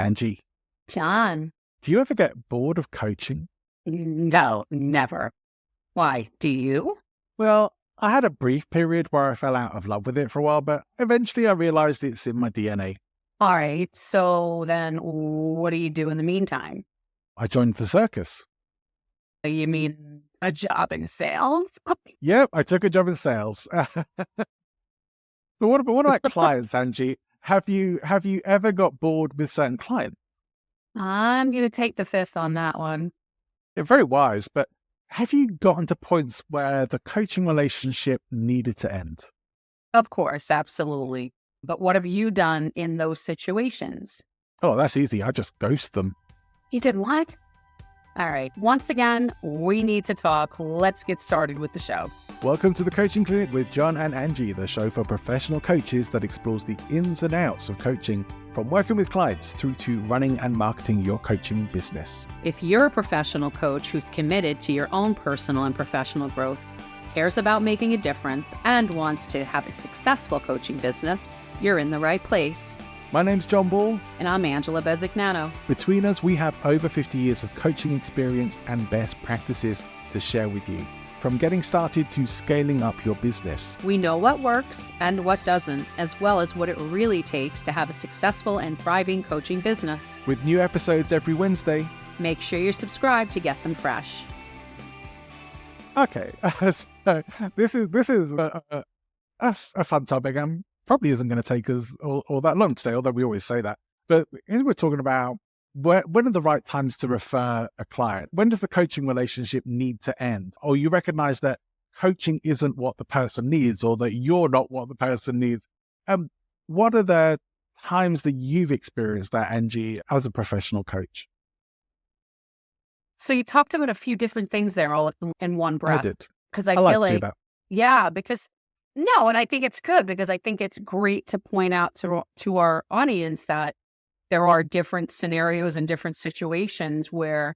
Angie, John. do you ever get bored of coaching? No, never. Why? Do you? Well, I had a brief period where I fell out of love with it for a while, but eventually I realized it's in my DNA. All right. So then what do you do in the meantime? I joined the circus. You mean a job in sales? Yep, I took a job in sales. But what about clients, Angie? Have you ever got bored with certain clients? I'm going to take the fifth on that one. You're very wise, but have you gotten to points where the coaching relationship needed to end? Of course, absolutely. But what have you done in those situations? Oh, that's easy. I just ghost them. You did what? All right. Once again, we need to talk. Let's get started with the show. Welcome to the Coaching Clinic with John and Angie, the show for professional coaches that explores the ins and outs of coaching, from working with clients through to running and marketing your coaching business. If you're a professional coach who's committed to your own personal and professional growth, cares about making a difference, and wants to have a successful coaching business, you're in the right place. My name's John Ball. And I'm Angela Bezignano. Between us, we have over 50 years of coaching experience and best practices to share with you. From getting started to scaling up your business. We know what works and what doesn't, as well as what it really takes to have a successful and thriving coaching business. With new episodes every Wednesday. Make sure you're subscribed to get them fresh. Okay, so this is a fun topic. Probably isn't going to take us all that long today, although we always say that. But here we're talking about when are the right times to refer a client? When does the coaching relationship need to end? Or you recognize that coaching isn't what the person needs, or that you're not what the person needs. What are the times that you've experienced that, Angie, as a professional coach? So you talked about a few different things there all in one breath. I did. Because I like feel to like, do that. Yeah, because no, and I think it's good because I think it's great to point out to our audience that there are different scenarios and different situations where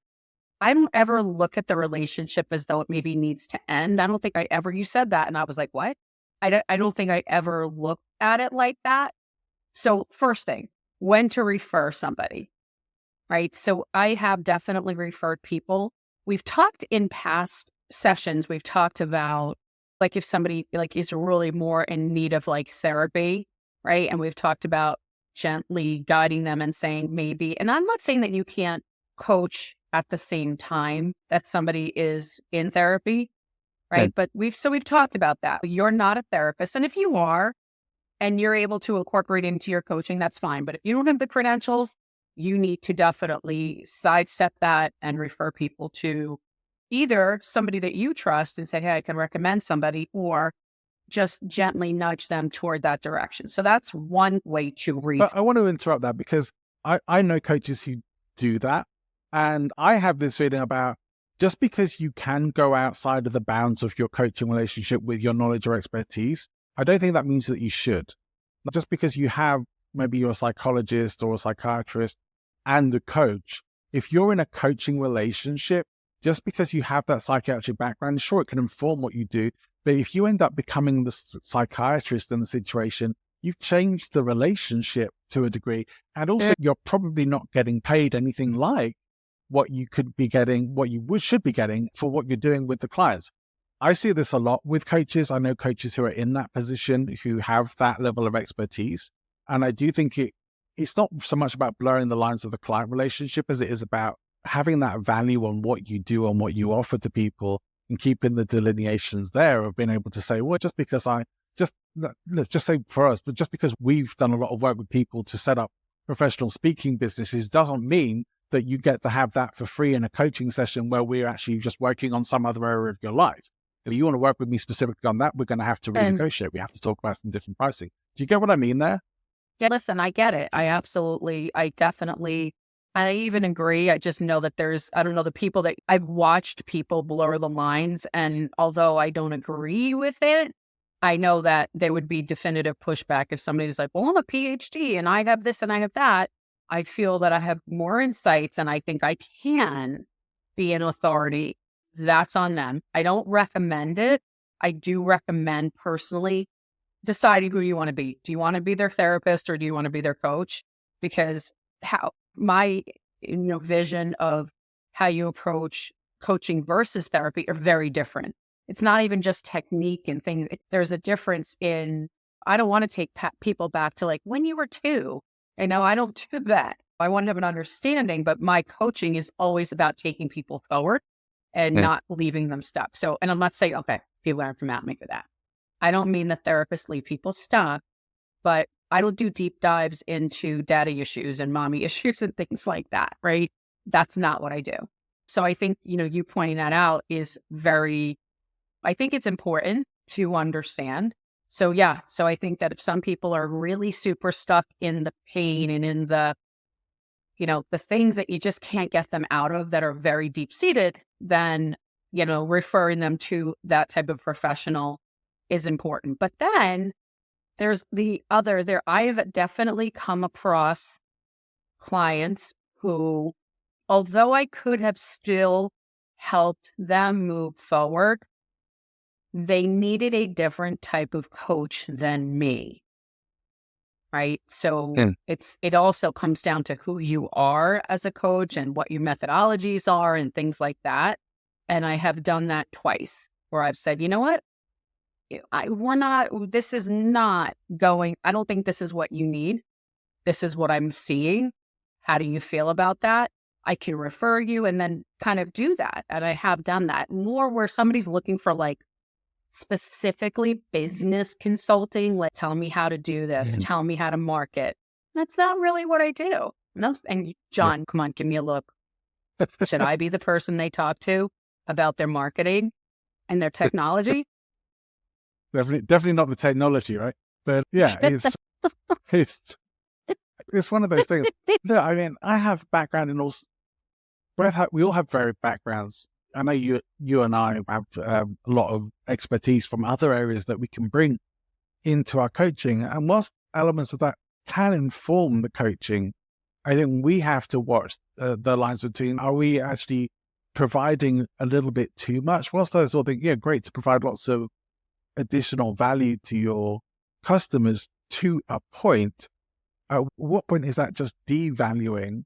I don't ever look at the relationship as though it maybe needs to end. I don't think you said that. And I was like, what? I don't think I ever looked at it like that. So first thing, when to refer somebody, right? So I have definitely referred people. We've talked in past sessions, we've talked about like if somebody like is really more in need of like therapy, right? And we've talked about gently guiding them and saying maybe, and I'm not saying that you can't coach at the same time that somebody is in therapy, right? But we've talked about that. You're not a therapist. And if you are, and you're able to incorporate into your coaching, that's fine. But if you don't have the credentials, you need to definitely sidestep that and refer people to either somebody that you trust and say, hey, I can recommend somebody, or just gently nudge them toward that direction. So that's one way to refer. But I want to interrupt that because I know coaches who do that. And I have this feeling about just because you can go outside of the bounds of your coaching relationship with your knowledge or expertise, I don't think that means that you should. Just because you have maybe you're a psychologist or a psychiatrist and a coach, if you're in a coaching relationship, just because you have that psychiatric background, sure, it can inform what you do. But if you end up becoming the psychiatrist in the situation, you've changed the relationship to a degree. And also, you're probably not getting paid anything like what you could be getting, what you should be getting for what you're doing with the clients. I see this a lot with coaches. I know coaches who are in that position who have that level of expertise. And I do think it's not so much about blurring the lines of the client relationship as it is about having that value on what you do and what you offer to people and keeping the delineations there of being able to say, well, just because let's just say for us, but just because we've done a lot of work with people to set up professional speaking businesses doesn't mean that you get to have that for free in a coaching session where we're actually just working on some other area of your life. If you want to work with me specifically on that, we're going to have to renegotiate. We have to talk about some different pricing. Do you get what I mean there? Yeah, listen, I get it. I even agree. I just know that I don't know, the people that I've watched people blur the lines. And although I don't agree with it, I know that there would be definitive pushback if somebody's like, well, I'm a PhD and I have this and I have that. I feel that I have more insights and I think I can be an authority. That's on them. I don't recommend it. I do recommend personally deciding who you want to be. Do you want to be their therapist or do you want to be their coach? Because how my vision of how you approach coaching versus therapy are very different. It's not even just technique and things. There's a difference in, I don't want to take people back to like when you were 2. I don't do that. I want to have an understanding, but my coaching is always about taking people forward and Yeah. not leaving them stuck. So, and I'm not saying, okay, people aren't from at me for that. I don't mean the therapists leave people stuck, but I don't do deep dives into daddy issues and mommy issues and things like that, right? That's not what I do. So I think, you pointing that out is I think it's important to understand. So yeah, so I think that if some people are really super stuck in the pain and in the, the things that you just can't get them out of that are very deep seated, then, referring them to that type of professional is important. But then there's I have definitely come across clients who, although I could have still helped them move forward, they needed a different type of coach than me. Right. So Yeah. it also comes down to who you are as a coach and what your methodologies are and things like that. And I have done that twice where I've said, you know what? This is not going, I don't think this is what you need. This is what I'm seeing. How do you feel about that? I can refer you and then kind of do that. And I have done that more where somebody's looking for like specifically business consulting, like tell me how to do this, tell me how to market. That's not really what I do. And John, come on, give me a look. Should I be the person they talk to about their marketing and their technology? Definitely not the technology, right? But yeah, it's one of those things. Look, I mean, I have background in all. We all have varied backgrounds. I know you and I have a lot of expertise from other areas that we can bring into our coaching. And whilst elements of that can inform the coaching, I think we have to watch the lines between, are we actually providing a little bit too much? Whilst I sort of think, yeah, great to provide lots of additional value to your customers to a point, at what point is that just devaluing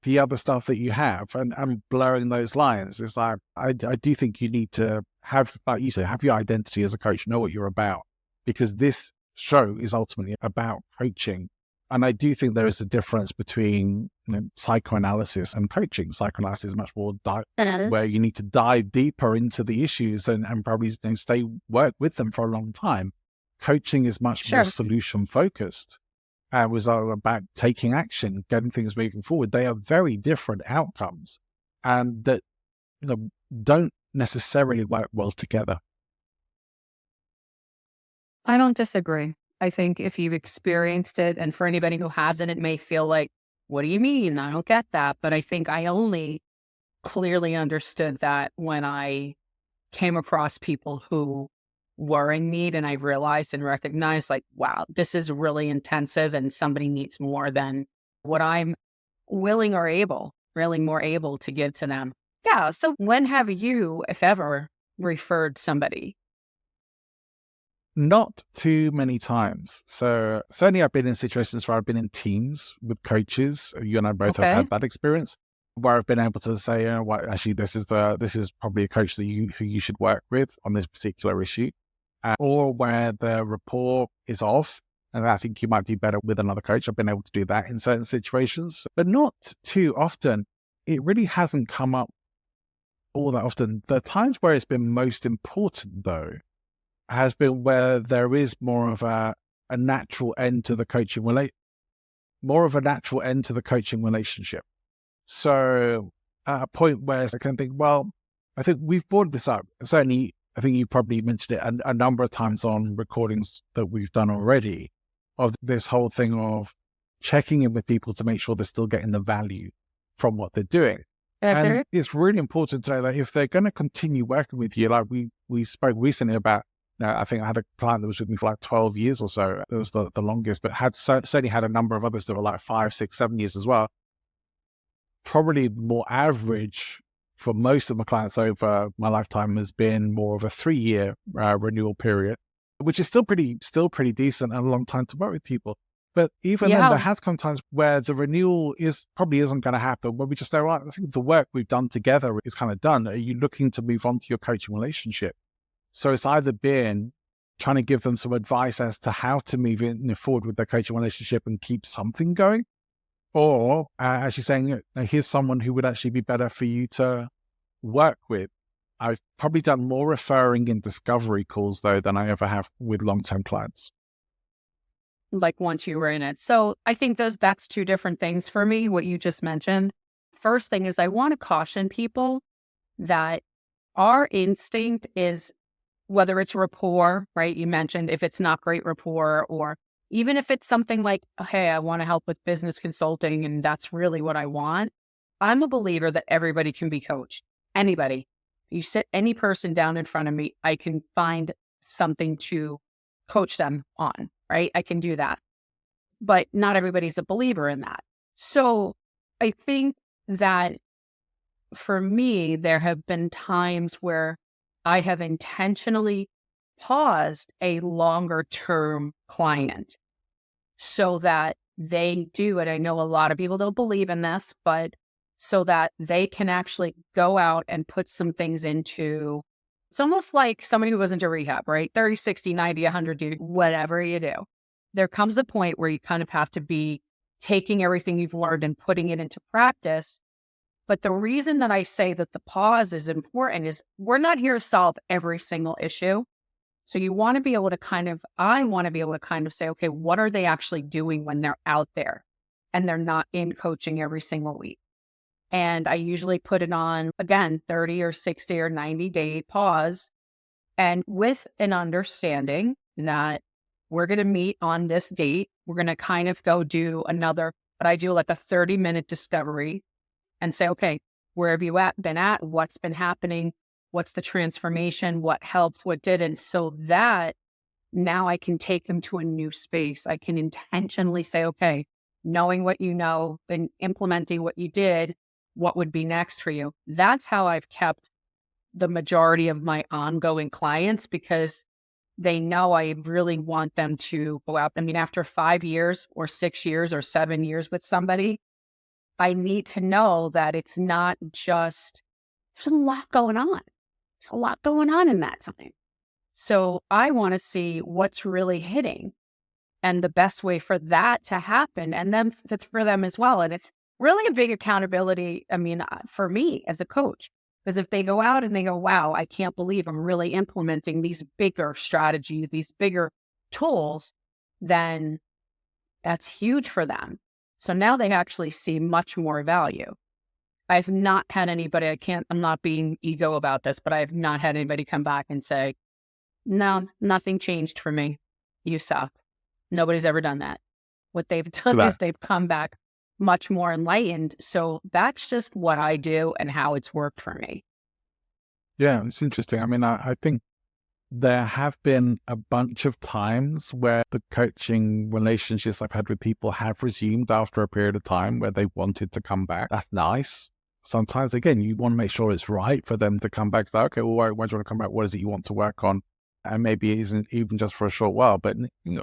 the other stuff that you have and blurring those lines? It's like, I do think you need to have, like you say, have your identity as a coach, know what you're about, because this show is ultimately about coaching. And I do think there is a difference between psychoanalysis and coaching. Psychoanalysis is much more where you need to dive deeper into the issues and probably work with them for a long time. Coaching is much more solution focused. Was about taking action, getting things moving forward. They are very different outcomes, and that don't necessarily work well together. I don't disagree. I think if you've experienced it, and for anybody who hasn't, it may feel like, what do you mean? I don't get that. But I think I only clearly understood that when I came across people who were in need, and I realized and recognized like, wow, this is really intensive and somebody needs more than what I'm really more able to give to them. Yeah. So when have you, if ever, referred somebody? Not too many times. So certainly I've been in situations where I've been in teams with coaches. You and I both have had that experience where I've been able to say, actually, this is probably a coach who you should work with on this particular issue. Or where the rapport is off, and I think you might do better with another coach. I've been able to do that in certain situations, but not too often. It really hasn't come up all that often. The times where it's been most important, though, has been where there is more of a natural end to the coaching relationship. So at a point where I can think, well, I think we've brought this up. Certainly, I think you probably mentioned it a number of times on recordings that we've done already, of this whole thing of checking in with people to make sure they're still getting the value from what they're doing. And it's really important to know that if they're going to continue working with you, like we spoke recently about, I think I had a client that was with me for like 12 years or so. That was the longest, but certainly had a number of others that were like 5, 6, 7 years as well. Probably more average for most of my clients over my lifetime has been more of a 3-year renewal period, which is still pretty decent and a long time to work with people. But even then, there Yeah. has come times where the renewal probably isn't going to happen, where we just say, right, I think the work we've done together is kind of done. Are you looking to move on to your coaching relationship? So it's either been trying to give them some advice as to how to move forward with their coaching relationship and keep something going, or actually saying, here's someone who would actually be better for you to work with. I've probably done more referring in discovery calls, though, than I ever have with long-term clients. Like once you were in it. So I think that's two different things for me, what you just mentioned. First thing is I want to caution people that our instinct is, whether it's rapport, right? You mentioned if it's not great rapport, or even if it's something like, hey, I want to help with business consulting and that's really what I want. I'm a believer that everybody can be coached. Anybody. You sit any person down in front of me, I can find something to coach them on, right? I can do that. But not everybody's a believer in that. So I think that for me, there have been times where I have intentionally paused a longer term client so that they do it. I know a lot of people don't believe in this, but so that they can actually go out and put some things into, it's almost like somebody who goes into rehab, right? 30, 60, 90, 100, whatever you do. There comes a point where you kind of have to be taking everything you've learned and putting it into practice. But the reason that I say that the pause is important is we're not here to solve every single issue. So you want to be able to I want to be able to kind of say, okay, what are they actually doing when they're out there and they're not in coaching every single week? And I usually put it on, again, 30 or 60 or 90-day pause, and with an understanding that we're going to meet on this date. We're going to kind of go do but I do like a 30-minute discovery and say, okay, where have you been at? What's been happening? What's the transformation? What helped? What didn't? So that now I can take them to a new space. I can intentionally say, okay, knowing what you know and implementing what you did, what would be next for you? That's how I've kept the majority of my ongoing clients, because they know I really want them to go out. I mean, after 5 years or 6 years or 7 years with somebody, I need to know that it's not just, there's a lot going on. There's a lot going on in that time. So I want to see what's really hitting and the best way for that to happen, and then for them as well. And it's really a big accountability, for me as a coach, because if they go out and they go, wow, I can't believe I'm really implementing these bigger strategies, these bigger tools, then that's huge for them. So now they actually see much more value. I've not had anybody, I'm not being ego about this, but I have not had anybody come back and say, no, nothing changed for me. You suck. Nobody's ever done that. What they've done is they've come back much more enlightened. So that's just what I do and how it's worked for me. Yeah, it's interesting. I think there have been a bunch of times where the coaching relationships I've had with people have resumed after a period of time where they wanted to come back. That's nice. Sometimes, again, you want to make sure it's right for them to come back. It's like, okay, well, why do you want to come back? What is it you want to work on? And maybe it isn't even just for a short while, but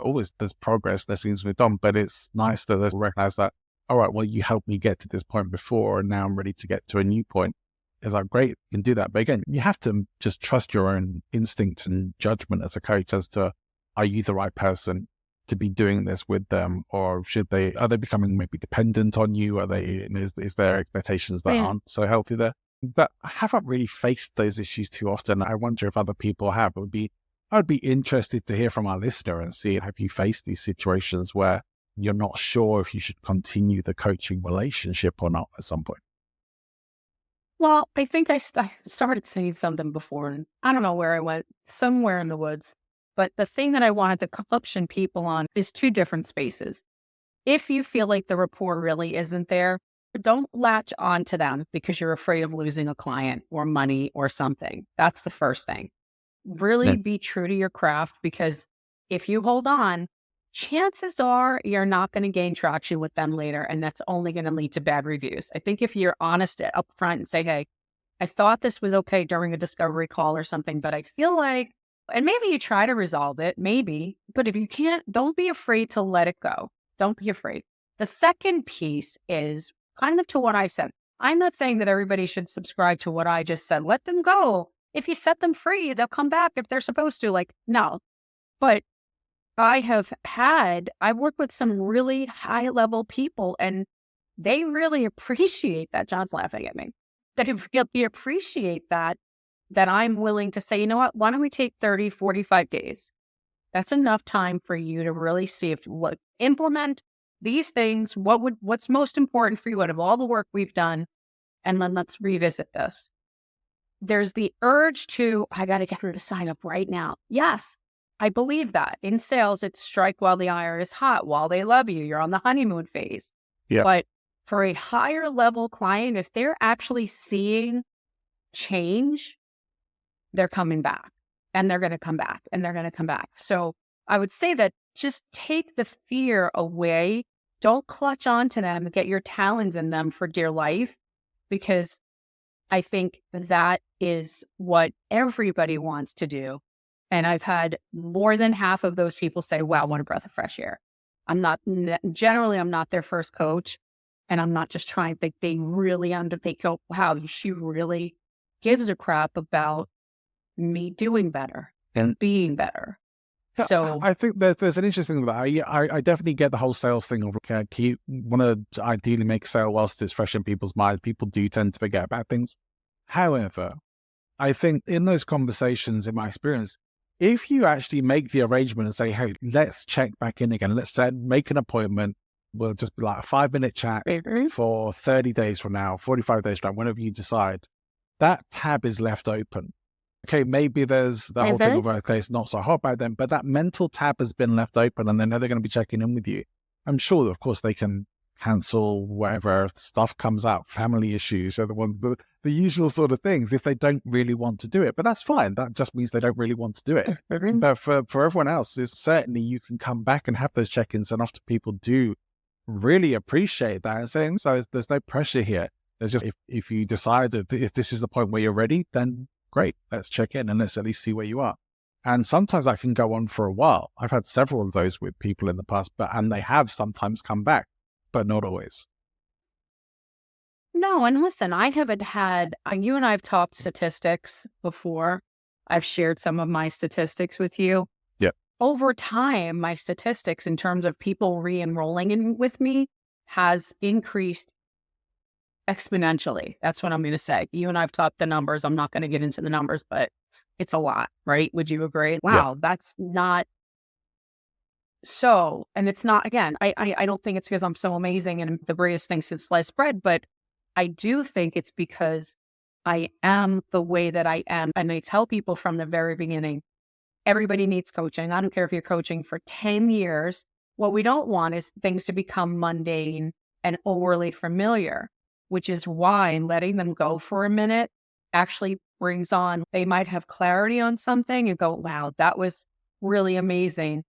always there's progress, there's things we've done. But it's nice that they recognize that, all right, well, you helped me get to this point before, and now I'm ready to get to a new point. It's like, great, you can do that. But again, you have to just trust your own instinct and judgment as a coach as to, are you the right person to be doing this with them? Or are they becoming maybe dependent on you? Is there expectations that aren't so healthy there? But I haven't really faced those issues too often. I wonder if other people have. I would be interested to hear from our listener and see, have you faced these situations where you're not sure if you should continue the coaching relationship or not at some point? Well, I think I started saying something before, and I don't know where I went, somewhere in the woods. But the thing that I wanted to caution people on is two different spaces. If you feel like the rapport really isn't there, don't latch on to them because you're afraid of losing a client or money or something. That's the first thing. Really be true to your craft, because if you hold on, chances are you're not going to gain traction with them later, and that's only going to lead to bad reviews. I think if you're honest up front and say, hey, I thought this was okay during a discovery call or something, but I feel like, and maybe you try to resolve it, maybe, but if you can't, don't be afraid to let it go. Don't be afraid. The second piece is kind of to what I said. I'm not saying that everybody should subscribe to what I just said. Let them go. If you set them free, they'll come back if they're supposed to. Like, no. But I've worked with some really high level people, and they really appreciate that. John's laughing at me. That they appreciate that I'm willing to say, you know what, why don't we take 30, 45 days? That's enough time for you to really see if implement these things. What's most important for you out of all the work we've done? And then let's revisit this. There's the urge to, I got to get her to sign up right now. Yes, I believe that. In sales, it's strike while the iron is hot, while they love you. You're on the honeymoon phase. Yeah. But for a higher level client, if they're actually seeing change, they're coming back, and they're going to come back, and they're going to come back. So I would say that just take the fear away. Don't clutch onto them and get your talons in them for dear life, because I think that is what everybody wants to do. And I've had more than half of those people say, wow, what a breath of fresh air. I'm not their first coach, and I'm not just trying to think they really go, wow, she really gives a crap about me doing better and being better. So I think there's an interesting thing about that. I definitely get the whole sales thing of want to ideally make sale whilst it's fresh in people's minds. People do tend to forget about things. However, I think in those conversations, in my experience, if you actually make the arrangement and say, hey, let's check back in again, let's make an appointment. We'll just be like a 5-minute chat for 30 days from now, 45 days from now, whenever you decide. That tab is left open. Okay, maybe there's the whole thing of, okay, it's not so hot back then, but that mental tab has been left open, and they know they're going to be checking in with you. I'm sure that, of course, they can cancel whatever stuff comes out, family issues, or the usual sort of things, if they don't really want to do it. But that's fine. That just means they don't really want to do it. But for everyone else, it's certainly you can come back and have those check-ins, and often people do really appreciate that and saying, so there's no pressure here. There's just, if you decide that if this is the point where you're ready, then great, let's check in and let's at least see where you are. And sometimes that can go on for a while. I've had several of those with people in the past, and they have sometimes come back, but not always. No, and listen, I haven't had, you and I have talked statistics before. I've shared some of my statistics with you. Yep. Over time, my statistics in terms of people re-enrolling in with me has increased exponentially. That's what I'm going to say. You and I've talked the numbers. I'm not going to get into the numbers, but it's a lot, right? Would you agree? Wow, That's not so. And it's not, again, I don't think it's because I'm so amazing and the greatest thing since sliced bread, but I do think it's because I am the way that I am. And I tell people from the very beginning, everybody needs coaching. I don't care if you're coaching for 10 years. What we don't want is things to become mundane and overly familiar, which is why letting them go for a minute actually brings on, they might have clarity on something and go, wow, that was really amazing.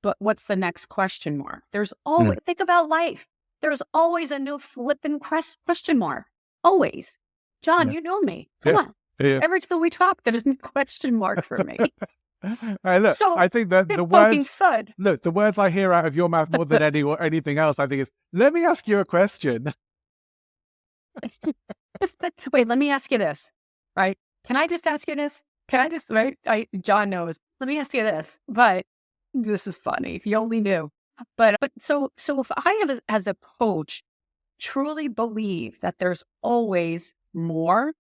But what's the next question mark? There's always, think about life. There's always a new flipping question mark. Always. John, you know me. Come on. Yeah. Every time we talk, there's a question mark for me. Look, so, I think that the words I hear out of your mouth more than anything else, I think is, let me ask you a question. Wait, let me ask you this, right? Can I just ask you this? Right? John knows. Let me ask you this, but this is funny. If you only knew. But so if I have, as a coach, truly believe that there's always more,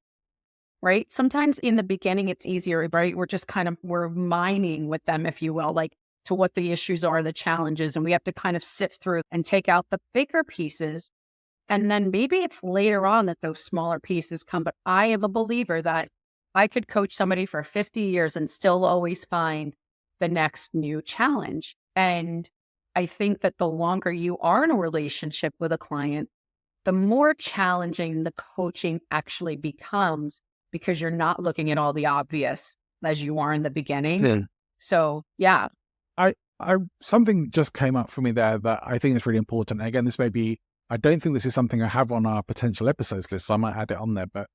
right? Sometimes in the beginning, it's easier, right? We're mining with them, if you will, like to what the issues are, the challenges, and we have to kind of sift through and take out the bigger pieces. And then maybe it's later on that those smaller pieces come. But I am a believer that I could coach somebody for 50 years and still always find the next new challenge. And I think that the longer you are in a relationship with a client, the more challenging the coaching actually becomes, because you're not looking at all the obvious as you are in the beginning. So, yeah. Something just came up for me there that I think is really important. Again, this may be, I don't think this is something I have on our potential episodes list, so I might add it on there. But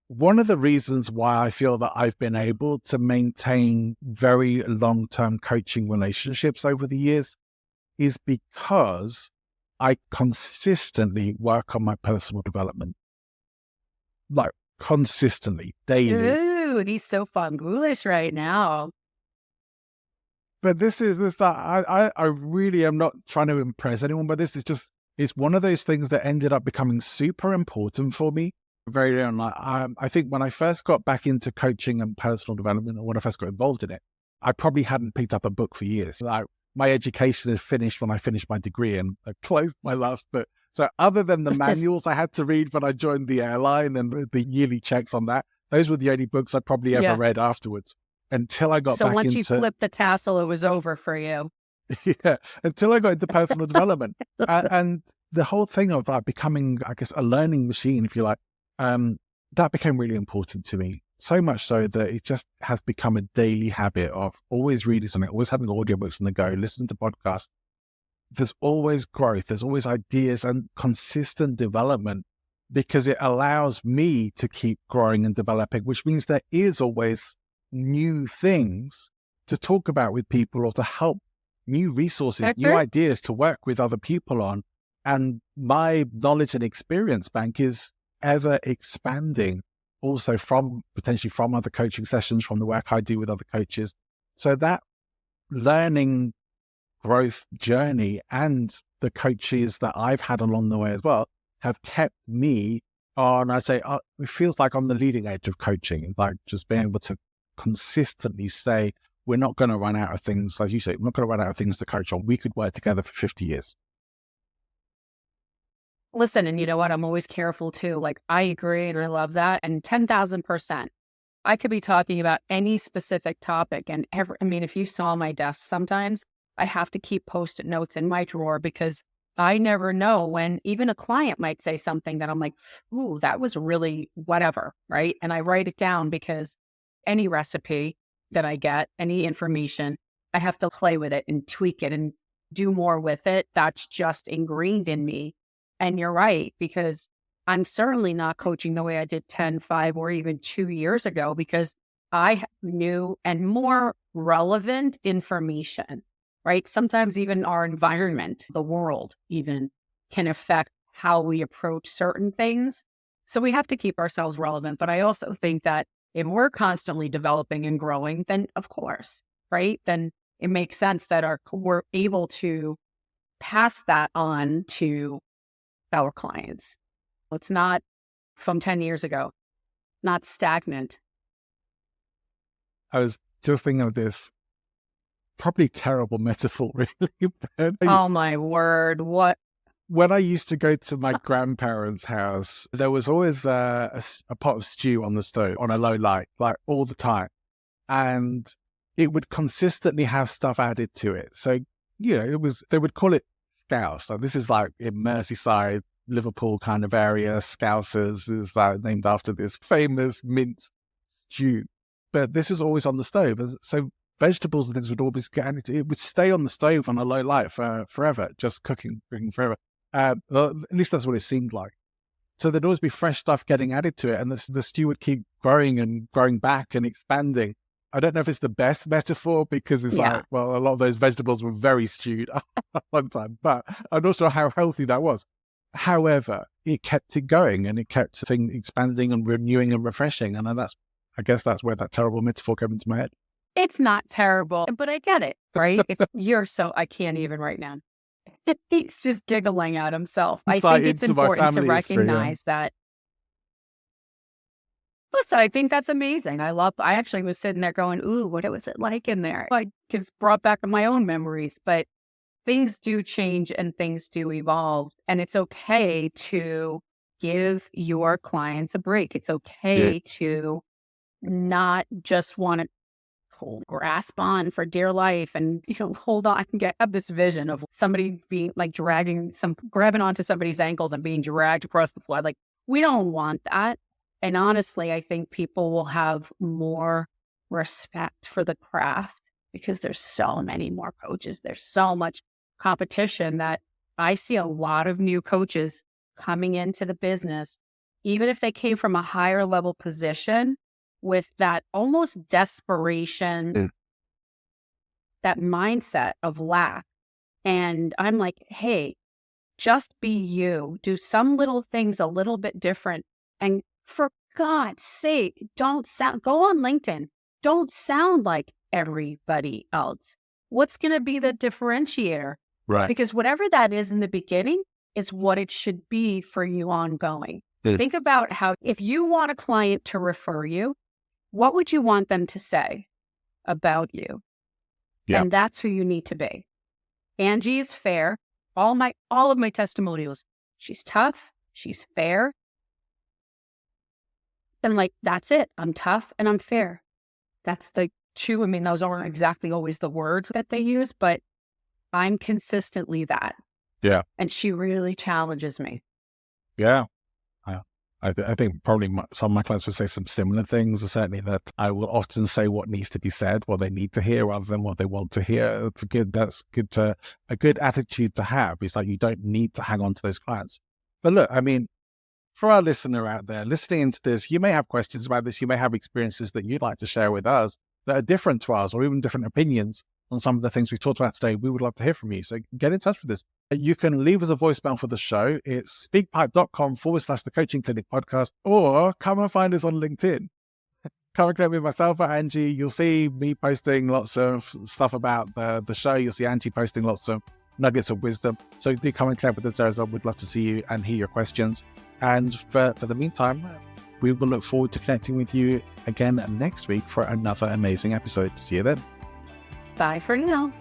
one of the reasons why I feel that I've been able to maintain very long-term coaching relationships over the years is because I consistently work on my personal development, like consistently, daily. Ooh, he's so fangoulish right now. But this is this I really am not trying to impress anyone, but this is just, it's one of those things that ended up becoming super important for me very early on. Like, I think when I first got back into coaching and personal development, or when I first got involved in it, I probably hadn't picked up a book for years. Like, my education is finished when I finished my degree and I closed my last book. So other than the manuals I had to read when I joined the airline and the yearly checks on that, those were the only books I probably ever read afterwards, until I got So back once into... you flipped the tassel, it was over for you. Yeah, until I got into personal development. And the whole thing of becoming, I guess, a learning machine, if you like, that became really important to me. So much so that it just has become a daily habit of always reading something, always having audiobooks on the go, listening to podcasts. There's always growth, there's always ideas and consistent development, because it allows me to keep growing and developing, which means there is always new things to talk about with people, or to help, new resources, new ideas to work with other people on. And my knowledge and experience bank is ever expanding, also from potentially from other coaching sessions, from the work I do with other coaches. So that learning growth journey and the coaches that I've had along the way as well have kept me on, I'd say, it feels like on the leading edge of coaching, like just being able to consistently say, we're not going to run out of things, as you say, we're not going to run out of things to coach on. We could work together for 50 years. Listen, and you know what? I'm always careful too. Like, I agree and I love that. And 10,000%. I could be talking about any specific topic. And if you saw my desk sometimes, I have to keep Post-it notes in my drawer, because I never know when even a client might say something that I'm like, ooh, that was really whatever, right? And I write it down, because any recipe that I get, any information, I have to play with it and tweak it and do more with it. That's just ingrained in me. And you're right, because I'm certainly not coaching the way I did 10, 5, or even 2 years ago, because I have new and more relevant information, right? Sometimes even our environment, the world even, can affect how we approach certain things. So we have to keep ourselves relevant. But I also think that if we're constantly developing and growing, then of course, right? Then it makes sense that we're able to pass that on to our clients. It's not from 10 years ago, not stagnant. I was just thinking of this probably terrible metaphor, really. Oh my word. What? When I used to go to my grandparents' house, there was always a pot of stew on the stove on a low light, like all the time. And it would consistently have stuff added to it. So, they would call it scouse. So this is like in Merseyside, Liverpool kind of area. Scousers is like named after this famous mint stew. But this was always on the stove. And so vegetables and things would always get added to it. It would stay on the stove on a low light for forever, just cooking forever. Well, at least that's what it seemed like. So there'd always be fresh stuff getting added to it, and the stew would keep growing and growing back and expanding. I don't know if it's the best metaphor, because it's like, well, a lot of those vegetables were very stewed at one time, but I'm not sure how healthy that was. However, it kept it going, and it kept things expanding and renewing and refreshing. And I guess that's where that terrible metaphor came into my head. It's not terrible, but I get it, right? I can't even right now. He's just giggling at himself. I think it's important to recognize that. Listen, I think that's amazing. I actually was sitting there going, ooh, what was it like in there? I just brought back my own memories, but things do change and things do evolve. And it's okay to give your clients a break. It's okay to not just want to grasp on for dear life and, hold on and have this vision of somebody being like grabbing onto somebody's ankles and being dragged across the floor. Like, we don't want that. And honestly, I think people will have more respect for the craft, because there's so many more coaches. There's so much competition that I see a lot of new coaches coming into the business, even if they came from a higher level position, with that almost desperation, that mindset of lack. And I'm like, hey, just be you. Do some little things a little bit different. And for God's sake, go on LinkedIn. Don't sound like everybody else. What's going to be the differentiator? Right. Because whatever that is in the beginning is what it should be for you ongoing. Think about how, if you want a client to refer you, what would you want them to say about you? Yeah. And that's who you need to be. Angie is fair. All of my testimonials, she's tough, she's fair. And like, that's it. I'm tough and I'm fair. That's the two. I mean, those aren't exactly always the words that they use, but I'm consistently that. Yeah. And she really challenges me. Yeah. I think probably some of my clients would say some similar things, or certainly that I will often say what needs to be said, what they need to hear rather than what they want to hear. That's a good attitude to have. It's like, you don't need to hang on to those clients. But look, I mean, for our listener out there listening into this, you may have questions about this. You may have experiences that you'd like to share with us that are different to ours, or even different opinions on some of the things we talked about today. We would love to hear from you. So get in touch with us. You can leave us a voicemail for the show. It's speakpipe.com/The Coaching Clinic Podcast, or come and find us on LinkedIn. Come and connect with myself or Angie. You'll see me posting lots of stuff about the show. You'll see Angie posting lots of nuggets of wisdom. So do come and connect with us there as well. We'd love to see you and hear your questions. And for the meantime, we will look forward to connecting with you again next week for another amazing episode. See you then. Bye for now.